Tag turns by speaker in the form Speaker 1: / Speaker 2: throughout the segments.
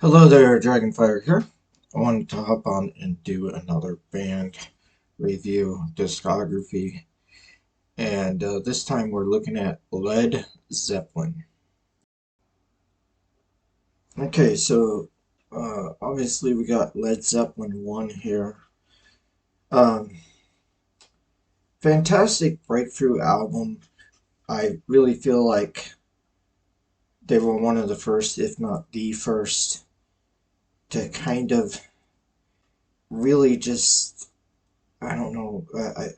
Speaker 1: Hello there, Dragonfire here. I wanted to hop on and do another band review discography, and this time we're looking at Led Zeppelin. Okay, so obviously we got Led Zeppelin 1 here. Um, Fantastic breakthrough album. I really feel like they were one of the first, if not the first, to kind of really just I don't know.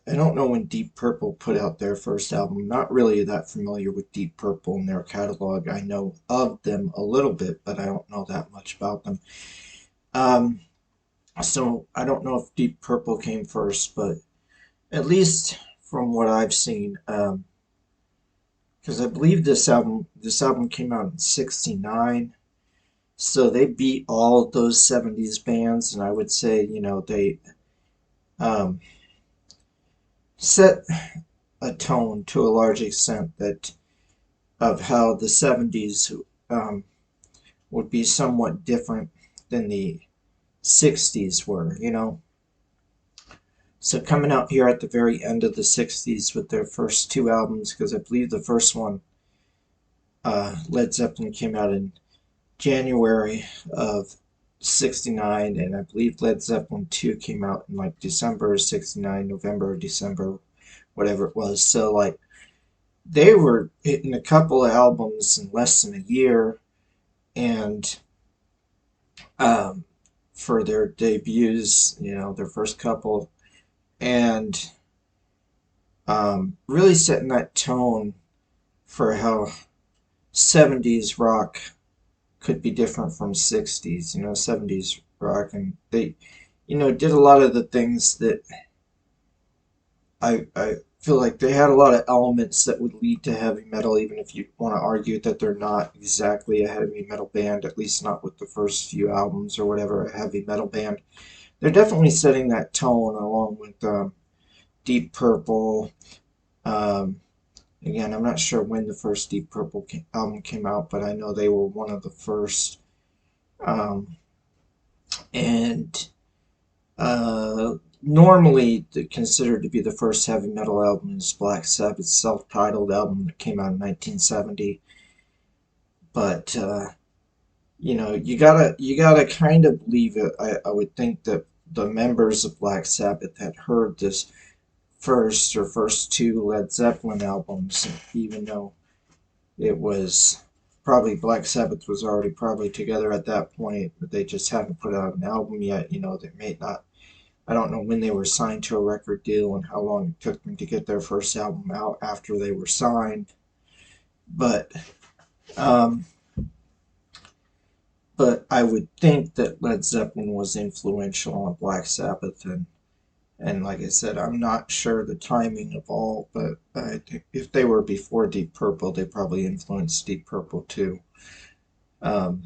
Speaker 1: I don't know when Deep Purple put out their first album. I'm not really that familiar with Deep Purple and their catalog. I know of them a little bit, but I don't know that much about them. Um, so I don't know if Deep Purple came first, but at least from what I've seen, because I believe this album came out in '69, so they beat all those '70s bands, and I would say, they um, set a tone to a large extent that of how the '70s would be somewhat different than the '60s were. So coming out here at the very end of the '60s with their first two albums, because I believe the first one, Led Zeppelin, came out in January of '69, and I believe Led Zeppelin 2 came out in like December of '69, November or December, whatever it was. So like they were hitting a couple of albums in less than a year, and um, for their debuts, their first couple, and really setting that tone for how '70s rock could be different from '60s. '70s rock, and they, did a lot of the things that I feel like they had a lot of elements that would lead to heavy metal, even if you want to argue that they're not exactly a heavy metal band, at least not with the first few albums or whatever, a heavy metal band. They're definitely setting that tone along with Deep Purple. Um, Again, I'm not sure when the first Deep Purple album came out, but I know they were one of the first. Um, and Normally considered to be the first heavy metal album is Black Sabbath's self-titled album that came out in 1970. But you gotta kind of believe it. I would think that the members of Black Sabbath had heard this first two Led Zeppelin albums, even though it was probably Black Sabbath was already probably together at that point, but they just hadn't put out an album yet. They may not. I don't know when they were signed to a record deal and how long it took them to get their first album out after they were signed. But um, but I would think that Led Zeppelin was influential on Black Sabbath, and like I said, I'm not sure the timing of all, but I think if they were before Deep Purple, they probably influenced Deep Purple too. Um,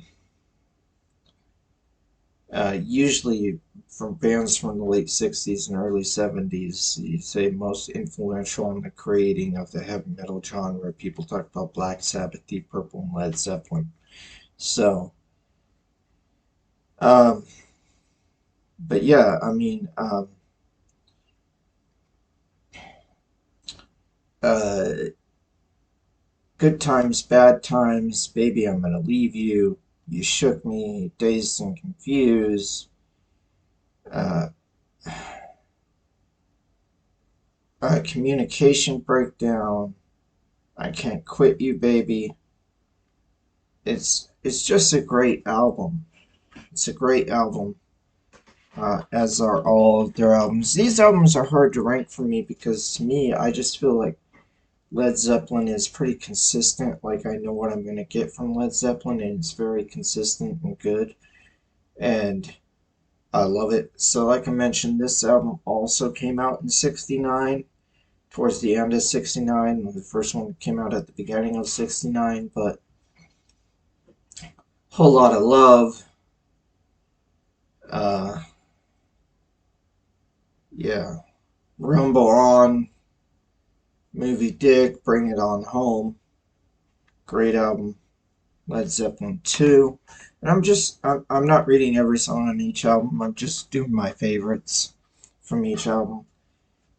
Speaker 1: Usually, from bands from the late '60s and early '70s, you say most influential in the creating of the heavy metal genre. People talk about Black Sabbath, Deep Purple, and Led Zeppelin. So, um, but yeah, I mean, uh, good times, bad times, baby, I'm gonna leave you. You shook me, dazed and confused. Uh, Communication breakdown. I can't quit you, baby. It's just a great album. It's a great album, as are all of their albums. These albums are hard to rank for me because to me, I just feel like Led Zeppelin is pretty consistent. Like I know what I'm gonna get from Led Zeppelin, and it's very consistent and good, and I love it. So, like I mentioned, this album also came out in '69, towards the end of '69. The first one came out at the beginning of '69, but Whole Lot of Love. Uh, yeah, Rumble On, Movie Dick, Bring It On Home. Great album. Led Zeppelin 2. And I'm not reading every song on each album. I'm just doing my favorites from each album.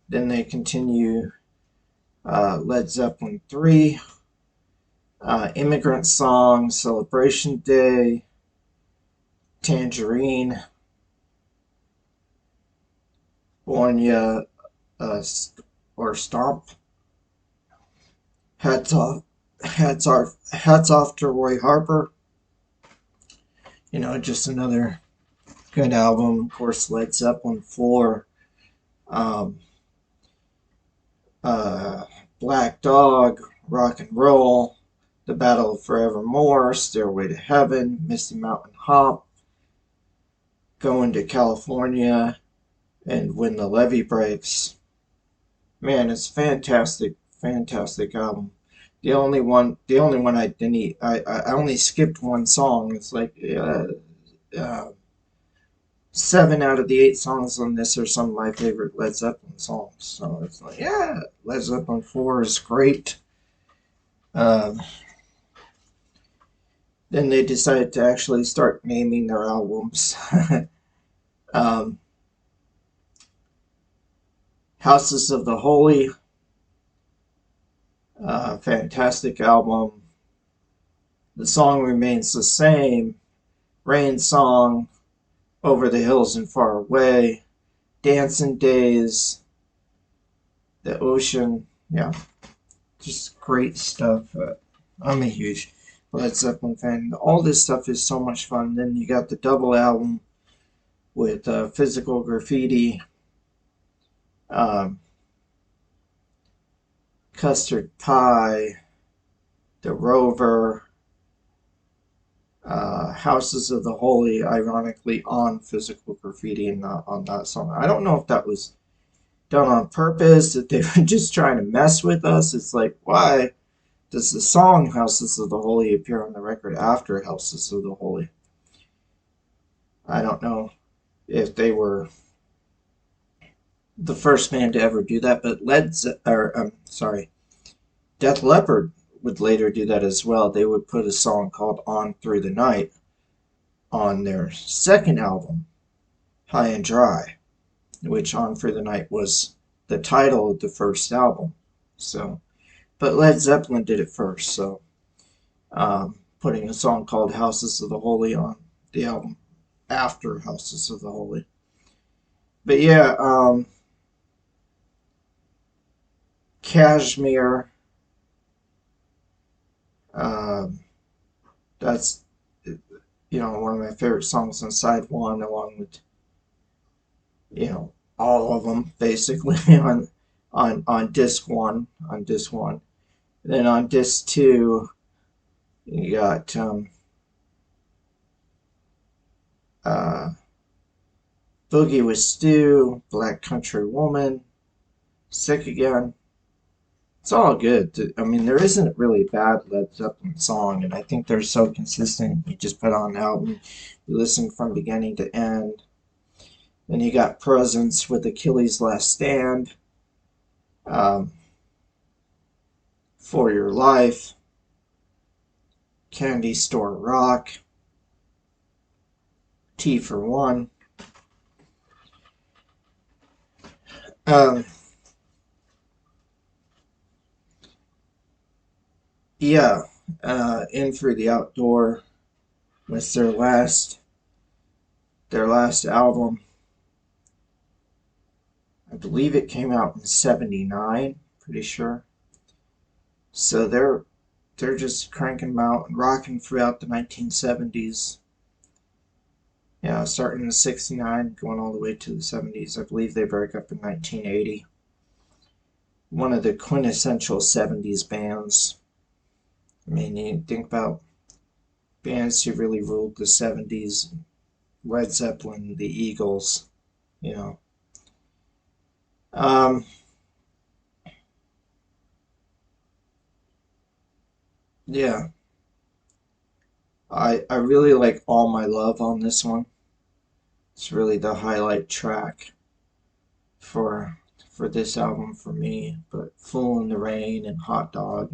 Speaker 1: Then they continue Led Zeppelin 3, Immigrant Song, Celebration Day, Tangerine, Born Ya or Stomp, Hats Off, Hats Off to Roy Harper. Just another good album. Of course, Led Zeppelin 4, um, uh, Black Dog, Rock and Roll, The Battle of Forevermore, Stairway to Heaven, Misty Mountain Hop, Going to California, and When the Levee Breaks. Man, it's fantastic, fantastic album. The only one I didn't, I only skipped one song. It's like 7 out of the 8 songs on this are some of my favorite Led Zeppelin songs. So it's like, yeah, Led Zeppelin 4 is great. Um, then they decided to actually start naming their albums. um, Houses of the Holy, fantastic album. The song remains the same. Rain Song, Over the Hills and Far Away, Dancing Days, The Ocean. Yeah, just great stuff. I'm a huge Led Zeppelin fan. All this stuff is so much fun. Then you got the double album with Physical Graffiti, um, Custard Pie, The Rover, Houses of the Holy, ironically on Physical Graffiti and not on that song. I don't know if that was done on purpose, if they were just trying to mess with us. It's like, why does the song Houses of the Holy appear on the record after Houses of the Holy? I don't know if they were the first band to ever do that, but Def Leppard would later do that as well. They would put a song called On Through the Night on their second album, High and Dry, which On Through the Night was the title of the first album. So, but Led Zeppelin did it first, so putting a song called Houses of the Holy on the album after Houses of the Holy. But yeah, Cashmere, that's one of my favorite songs on side one, along with all of them basically on disc one. Then on disc two, you got uh, Boogie with Stu, Black Country Woman, Sick Again. It's all good. I mean, there isn't really a bad Led Zeppelin song, and I think they're so consistent. You just put on an album, you listen from beginning to end. Then you got Presence with Achilles' Last Stand, um, For Your Life, Candy Store Rock, T for One. Yeah, In Through the Outdoor was their last album. I believe it came out in '79, pretty sure. So they're just cranking them out and rocking throughout the 1970s. Yeah, starting in '69, going all the way to the '70s. I believe they broke up in 1980. One of the quintessential '70s bands. I mean, you think about bands who really ruled the '70s: Led Zeppelin, the Eagles, you know. Um, yeah, I really like All My Love on this one. It's really the highlight track for for this album for me. But Fool in the Rain and Hot Dog,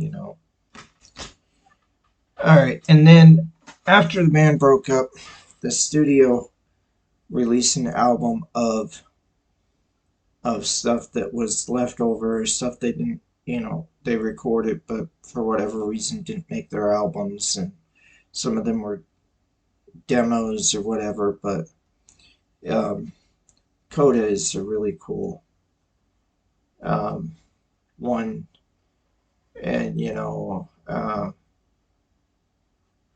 Speaker 1: Alright, and then after the band broke up, the studio released an album of stuff that was left over, stuff they didn't, they recorded, but for whatever reason didn't make their albums, and some of them were demos or whatever, but um, Coda is a really cool um, one, and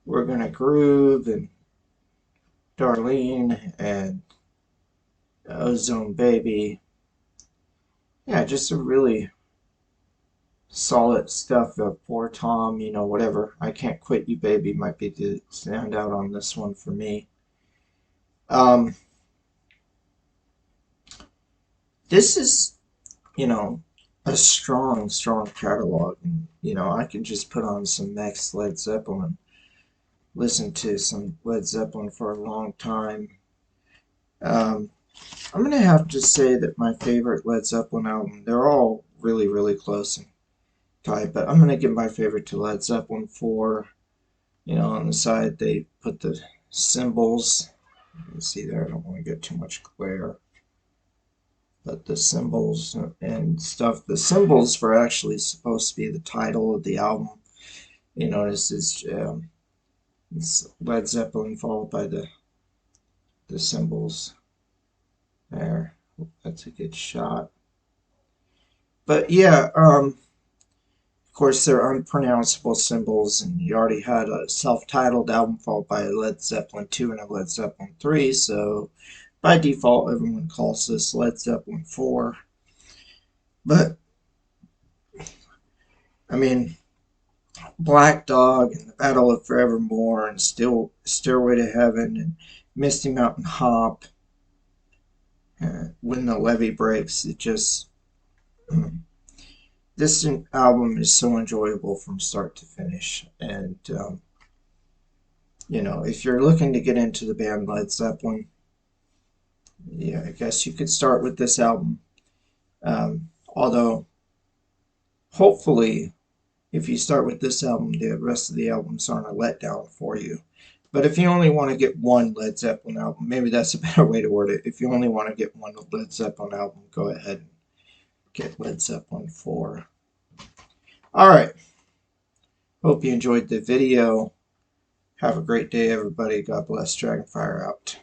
Speaker 1: We're Gonna Groove and Darlene and Ozone Baby. Yeah, just a really solid stuff. Poor Tom, whatever. I Can't Quit You Baby might be the standout on this one for me. Um, this is, you know, a strong, strong catalog. And, I can just put on some next Led Zeppelin, listen to some Led Zeppelin for a long time. Um, I'm going to have to say that my favorite Led Zeppelin album, they're all really, really close in type, but I'm going to give my favorite to Led Zeppelin 4. On the side they put the symbols. You can see there, I don't want to get too much glare. But the symbols and stuff, the symbols were actually supposed to be the title of the album. This is it's Led Zeppelin followed by the symbols there. That's a good shot. But yeah, of course, they're unpronounceable symbols, and you already had a self-titled album followed by a Led Zeppelin 2 and a Led Zeppelin 3, so by default, everyone calls this Led Zeppelin 4. But, I mean, Black Dog and the Battle of Forevermore and Still Stairway to Heaven and Misty Mountain Hop, When the Levee Breaks, it just... this album is so enjoyable from start to finish, and if you're looking to get into the band Led Zeppelin, yeah, I guess you could start with this album. Although, hopefully, if you start with this album, the rest of the albums aren't a letdown for you. But if you only want to get one Led Zeppelin album, maybe that's a better way to word it. If you only want to get one Led Zeppelin album, go ahead and get Led Zeppelin 4. Alright, hope you enjoyed the video. Have a great day, everybody. God bless. Dragonfire out.